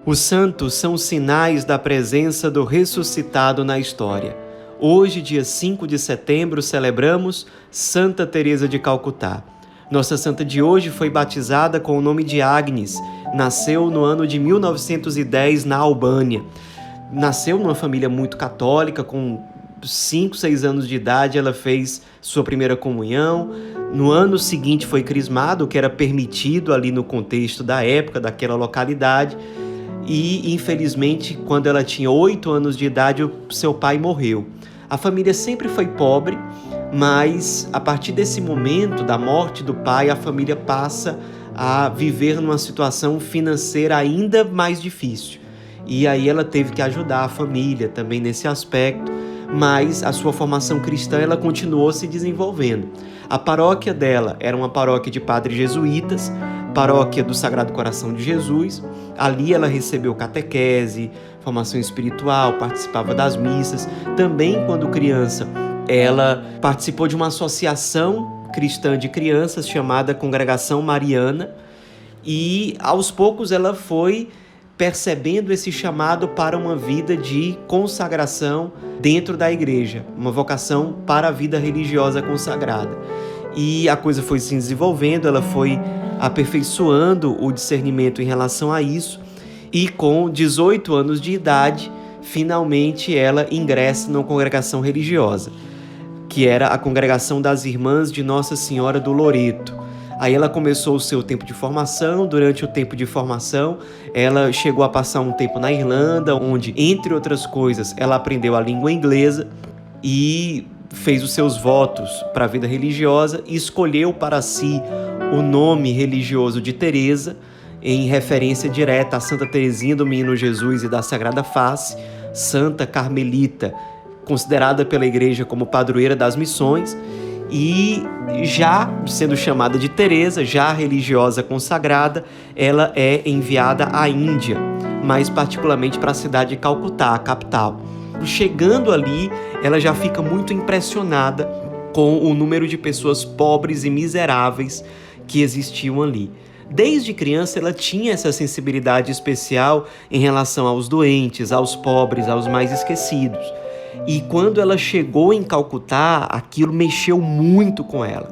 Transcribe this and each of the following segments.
Os santos são sinais da presença do ressuscitado na história. Hoje, dia 5 de setembro, celebramos Santa Teresa de Calcutá. Nossa santa de hoje foi batizada com o nome de Agnes. Nasceu no ano de 1910 na Albânia. Nasceu numa família muito católica, com 5, 6 anos de idade ela fez sua primeira comunhão. No ano seguinte foi crismada, o que era permitido ali no contexto da época, daquela localidade. E, infelizmente, quando ela tinha 8 anos de idade, o seu pai morreu. A família sempre foi pobre, mas a partir desse momento da morte do pai, a família passa a viver numa situação financeira ainda mais difícil. E aí ela teve que ajudar a família também nesse aspecto, mas a sua formação cristã ela continuou se desenvolvendo. A paróquia dela era uma paróquia de padres jesuítas, paróquia do Sagrado Coração de Jesus. Ali ela recebeu catequese, formação espiritual, participava das missas. Também, quando criança, ela participou de uma associação cristã de crianças chamada Congregação Mariana, e aos poucos ela foi percebendo esse chamado para uma vida de consagração dentro da igreja, uma vocação para a vida religiosa consagrada. E a coisa foi se desenvolvendo, ela foi aperfeiçoando o discernimento em relação a isso, e com 18 anos de idade, finalmente ela ingressa numa congregação religiosa, que era a Congregação das Irmãs de Nossa Senhora do Loreto. Aí ela começou o seu tempo de formação. Durante o tempo de formação, ela chegou a passar um tempo na Irlanda, onde, entre outras coisas, ela aprendeu a língua inglesa e fez os seus votos para a vida religiosa e escolheu para si o nome religioso de Teresa, em referência direta a Santa Teresinha do Menino Jesus e da Sagrada Face, santa carmelita, considerada pela Igreja como padroeira das missões. E já sendo chamada de Teresa, já religiosa consagrada, ela é enviada à Índia, mais particularmente para a cidade de Calcutá, a capital. Chegando ali, ela já fica muito impressionada com o número de pessoas pobres e miseráveis que existiam ali. Desde criança ela tinha essa sensibilidade especial em relação aos doentes, aos pobres, aos mais esquecidos. E quando ela chegou em Calcutá, aquilo mexeu muito com ela.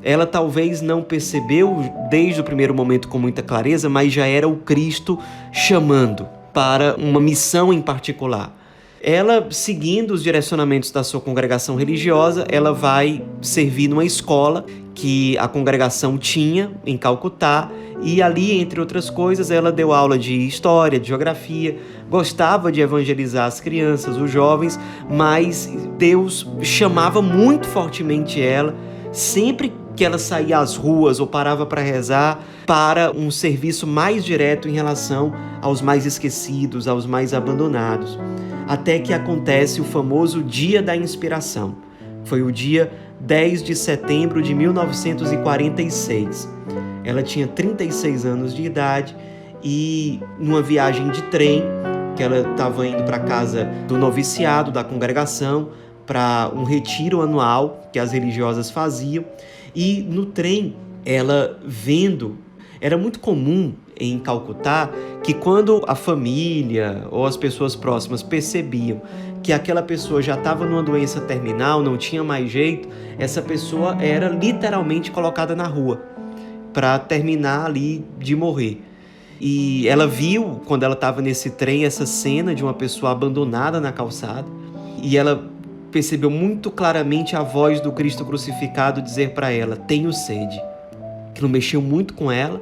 Ela talvez não percebeu desde o primeiro momento com muita clareza, mas já era o Cristo chamando para uma missão em particular. Ela, seguindo os direcionamentos da sua congregação religiosa, ela vai servir numa escola que a congregação tinha em Calcutá, e ali, entre outras coisas, ela deu aula de história, de geografia, gostava de evangelizar as crianças, os jovens, mas Deus chamava muito fortemente ela, sempre que ela saía às ruas ou parava para rezar, para um serviço mais direto em relação aos mais esquecidos, aos mais abandonados. Até que acontece o famoso Dia da Inspiração. Foi o dia 10 de setembro de 1946. Ela tinha 36 anos de idade e, numa viagem de trem, que ela estava indo para a casa do noviciado da congregação, para um retiro anual que as religiosas faziam, e no trem, ela vendo, era muito comum em Calcutá que quando a família ou as pessoas próximas percebiam que aquela pessoa já estava numa doença terminal, não tinha mais jeito, essa pessoa era literalmente colocada na rua para terminar ali de morrer. E ela viu, quando ela estava nesse trem, essa cena de uma pessoa abandonada na calçada, e ela percebeu muito claramente a voz do Cristo crucificado dizer para ela: tenho sede. Aquilo mexeu muito com ela.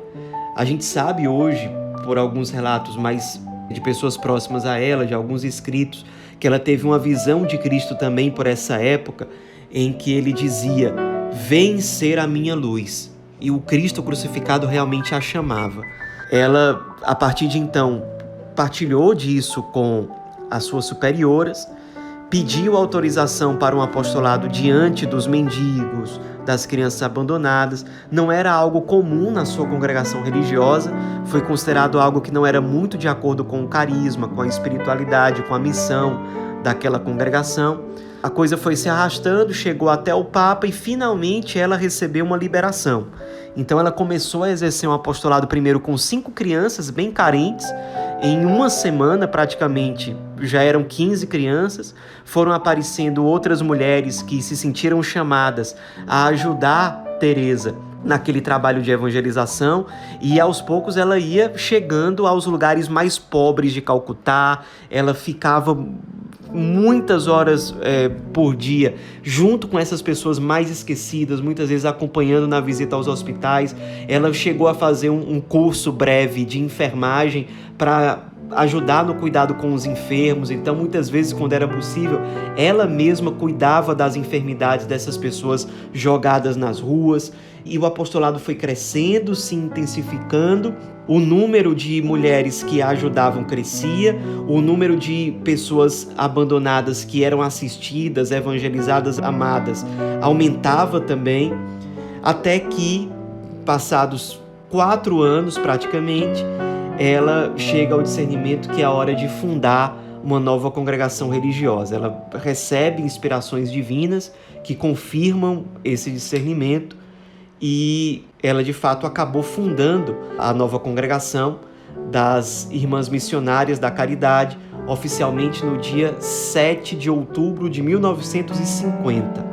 A gente sabe hoje, por alguns relatos mais de pessoas próximas a ela, de alguns escritos, que ela teve uma visão de Cristo também por essa época, em que ele dizia: vem ser a minha luz. E o Cristo crucificado realmente a chamava. Ela, a partir de então, partilhou disso com as suas superioras, pediu autorização para um apostolado diante dos mendigos, das crianças abandonadas. Não era algo comum na sua congregação religiosa, foi considerado algo que não era muito de acordo com o carisma, com a espiritualidade, com a missão daquela congregação. A coisa foi se arrastando, chegou até o Papa e finalmente ela recebeu uma liberação. Então ela começou a exercer um apostolado primeiro com 5 crianças bem carentes Em uma semana, praticamente, já eram 15 crianças, foram aparecendo outras mulheres que se sentiram chamadas a ajudar Teresa naquele trabalho de evangelização, e aos poucos ela ia chegando aos lugares mais pobres de Calcutá. Ela ficava muitas horas por dia junto com essas pessoas mais esquecidas, muitas vezes acompanhando na visita aos hospitais. Ela chegou a fazer um curso breve de enfermagem para ajudar no cuidado com os enfermos. Então, muitas vezes, quando era possível, ela mesma cuidava das enfermidades dessas pessoas jogadas nas ruas. E o apostolado foi crescendo, se intensificando. O número de mulheres que a ajudavam crescia, o número de pessoas abandonadas que eram assistidas, evangelizadas, amadas, aumentava também, até que, passados 4 anos praticamente, ela chega ao discernimento que é a hora de fundar uma nova congregação religiosa. Ela recebe inspirações divinas que confirmam esse discernimento, e ela de fato acabou fundando a nova congregação das Irmãs Missionárias da Caridade, oficialmente no dia 7 de outubro de 1950,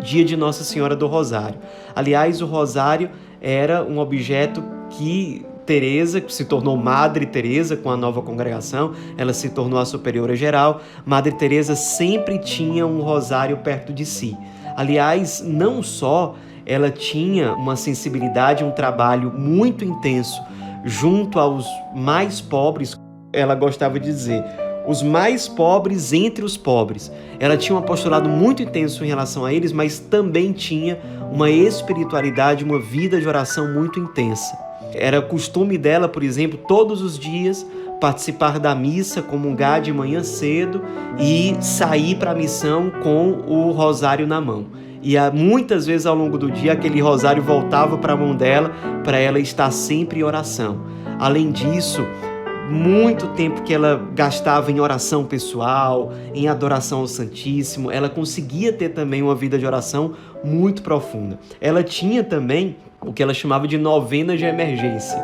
dia de Nossa Senhora do Rosário. Aliás, o rosário era um objeto que Teresa, que se tornou Madre Teresa com a nova congregação, ela se tornou a superiora geral. Madre Teresa sempre tinha um rosário perto de si. Aliás, não só ela tinha uma sensibilidade, um trabalho muito intenso junto aos mais pobres, ela gostava de dizer, os mais pobres entre os pobres. Ela tinha um apostolado muito intenso em relação a eles, mas também tinha uma espiritualidade, uma vida de oração muito intensa. Era costume dela, por exemplo, todos os dias participar da missa, comungar de manhã cedo e sair para a missão com o rosário na mão. E muitas vezes ao longo do dia aquele rosário voltava para a mão dela, para ela estar sempre em oração. Além disso, muito tempo que ela gastava em oração pessoal, em adoração ao Santíssimo. Ela conseguia ter também uma vida de oração muito profunda. Ela tinha também o que ela chamava de novena de emergência.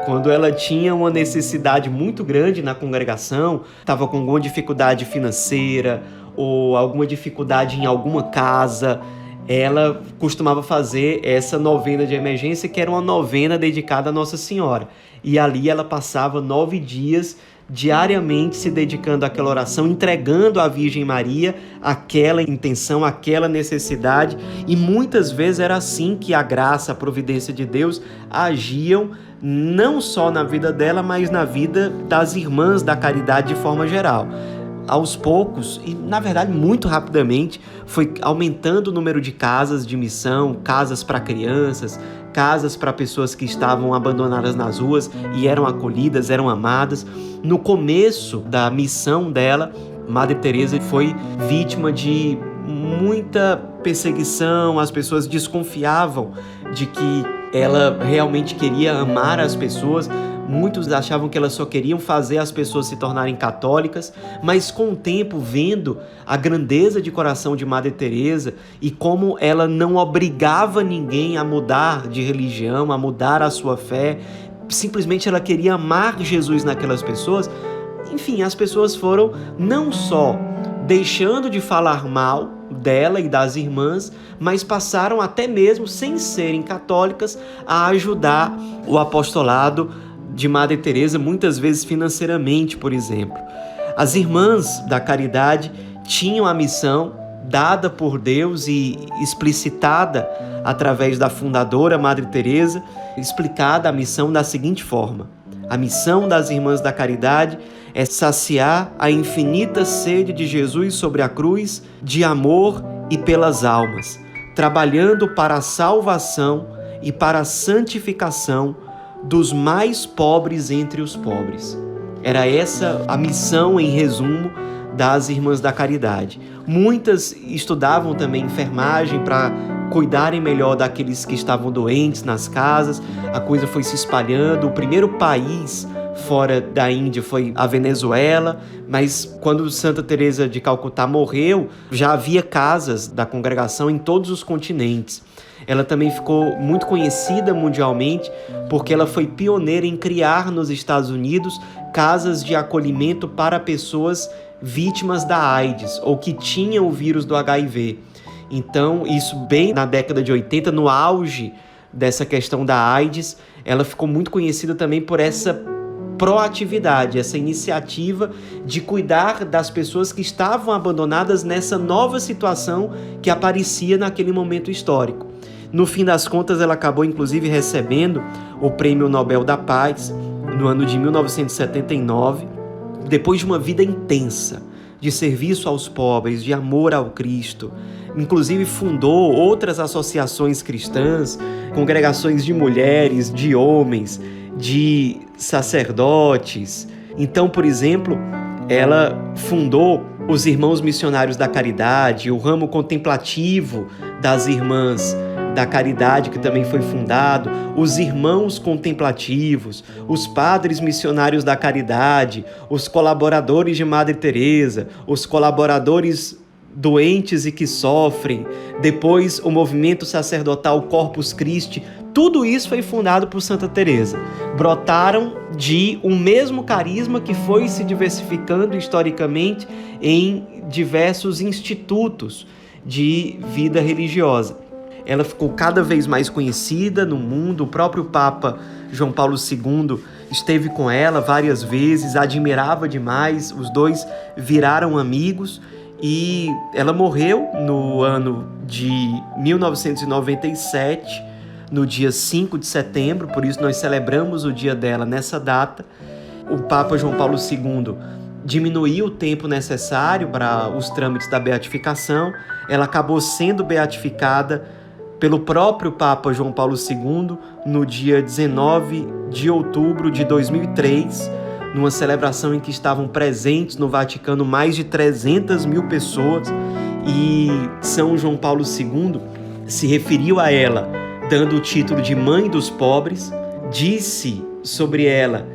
Quando ela tinha uma necessidade muito grande na congregação, estava com alguma dificuldade financeira ou alguma dificuldade em alguma casa, ela costumava fazer essa novena de emergência, que era uma novena dedicada a Nossa Senhora. E ali ela passava 9 dias diariamente se dedicando àquela oração, entregando à Virgem Maria aquela intenção, aquela necessidade. E muitas vezes era assim que a graça, a providência de Deus agiam, não só na vida dela, mas na vida das irmãs da caridade de forma geral. Aos poucos, e na verdade muito rapidamente, foi aumentando o número de casas de missão, casas para crianças, casas para pessoas que estavam abandonadas nas ruas e eram acolhidas, eram amadas. No começo da missão dela, Madre Teresa foi vítima de muita perseguição. As pessoas desconfiavam de que ela realmente queria amar as pessoas. Muitos achavam que elas só queriam fazer as pessoas se tornarem católicas, mas com o tempo, vendo a grandeza de coração de Madre Teresa e como ela não obrigava ninguém a mudar de religião, a mudar a sua fé, simplesmente ela queria amar Jesus naquelas pessoas. Enfim, as pessoas foram não só deixando de falar mal dela e das irmãs, mas passaram até mesmo, sem serem católicas, a ajudar o apostolado de Madre Teresa, muitas vezes financeiramente, por exemplo. As irmãs da caridade tinham a missão dada por Deus e explicitada através da fundadora Madre Teresa, explicada a missão da seguinte forma: a missão das irmãs da caridade é saciar a infinita sede de Jesus sobre a cruz de amor e pelas almas, trabalhando para a salvação e para a santificação dos mais pobres entre os pobres. Era essa a missão, em resumo, das Irmãs da Caridade. Muitas estudavam também enfermagem para cuidarem melhor daqueles que estavam doentes nas casas. A coisa foi se espalhando. O primeiro país fora da Índia foi a Venezuela, mas quando Santa Teresa de Calcutá morreu, já havia casas da congregação em todos os continentes. Ela também ficou muito conhecida mundialmente porque ela foi pioneira em criar nos Estados Unidos casas de acolhimento para pessoas vítimas da AIDS ou que tinham o vírus do HIV. Então, isso bem na década de 80, no auge dessa questão da AIDS, ela ficou muito conhecida também por essa proatividade, essa iniciativa de cuidar das pessoas que estavam abandonadas nessa nova situação que aparecia naquele momento histórico. No fim das contas, ela acabou inclusive recebendo o Prêmio Nobel da Paz no ano de 1979, depois de uma vida intensa de serviço aos pobres, de amor ao Cristo. Inclusive fundou outras associações cristãs, congregações de mulheres, de homens, de sacerdotes. Então, por exemplo, ela fundou os Irmãos Missionários da Caridade, o ramo contemplativo das Irmãs da Caridade, que também foi fundado, os Irmãos Contemplativos, os Padres Missionários da Caridade, os colaboradores de Madre Teresa, os colaboradores doentes e que sofrem, depois o movimento sacerdotal Corpus Christi. Tudo isso foi fundado por Santa Teresa. Brotaram de um mesmo carisma que foi se diversificando historicamente em diversos institutos de vida religiosa. Ela ficou cada vez mais conhecida no mundo. O próprio Papa João Paulo II esteve com ela várias vezes, admirava demais, os dois viraram amigos. E ela morreu no ano de 1997, no dia 5 de setembro, por isso nós celebramos o dia dela nessa data. O Papa João Paulo II diminuiu o tempo necessário para os trâmites da beatificação. Ela acabou sendo beatificada pelo próprio Papa João Paulo II no dia 19 de outubro de 2003, numa celebração em que estavam presentes no Vaticano mais de 300 mil pessoas, e São João Paulo II se referiu a ela dando o título de Mãe dos Pobres, disse sobre ela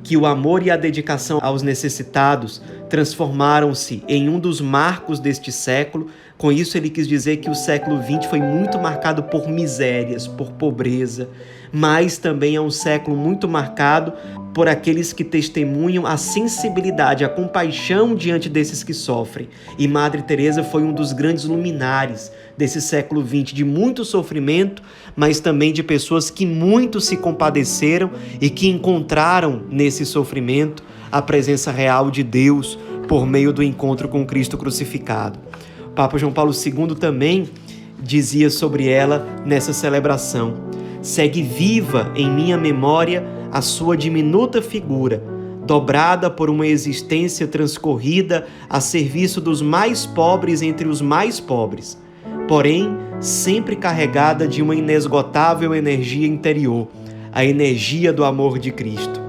que o amor e a dedicação aos necessitados transformaram-se em um dos marcos deste século. Com isso, ele quis dizer que o século XX foi muito marcado por misérias, por pobreza, mas também é um século muito marcado por aqueles que testemunham a sensibilidade, a compaixão diante desses que sofrem. E Madre Teresa foi um dos grandes luminares desse século XX, de muito sofrimento, mas também de pessoas que muito se compadeceram e que encontraram nesse sofrimento a presença real de Deus por meio do encontro com Cristo crucificado. O Papa João Paulo II também dizia sobre ela nessa celebração: segue viva em minha memória a sua diminuta figura, dobrada por uma existência transcorrida a serviço dos mais pobres entre os mais pobres, porém sempre carregada de uma inesgotável energia interior, a energia do amor de Cristo.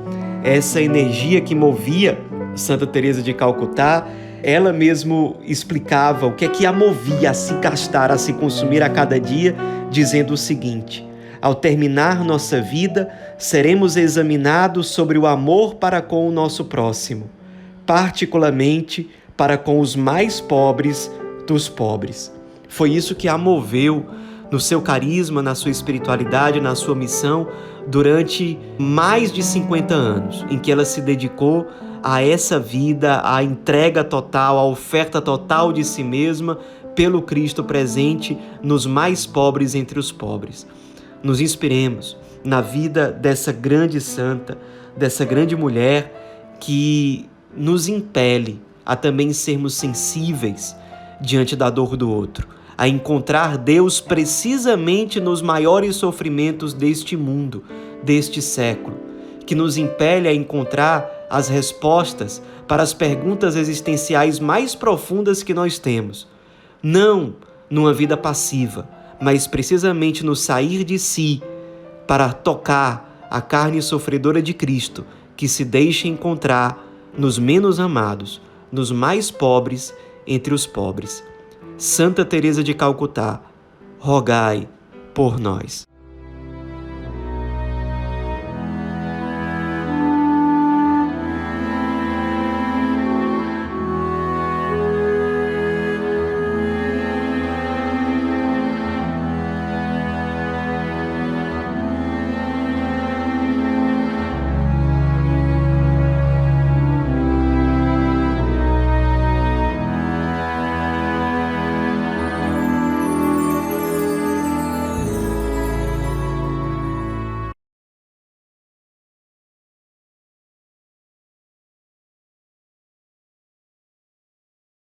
Essa energia que movia Santa Teresa de Calcutá, ela mesmo explicava o que é que a movia a se gastar, a se consumir a cada dia, dizendo o seguinte: ao terminar nossa vida, seremos examinados sobre o amor para com o nosso próximo, particularmente para com os mais pobres dos pobres. Foi isso que a moveu no seu carisma, na sua espiritualidade, na sua missão, durante mais de 50 anos, em que ela se dedicou a essa vida, à entrega total, à oferta total de si mesma pelo Cristo presente nos mais pobres entre os pobres. Nos inspiremos na vida dessa grande santa, dessa grande mulher que nos impele a também sermos sensíveis diante da dor do outro, a encontrar Deus precisamente nos maiores sofrimentos deste mundo, deste século, que nos impele a encontrar as respostas para as perguntas existenciais mais profundas que nós temos, não numa vida passiva, mas precisamente no sair de si para tocar a carne sofredora de Cristo, que se deixa encontrar nos menos amados, nos mais pobres entre os pobres. Santa Teresa de Calcutá, rogai por nós.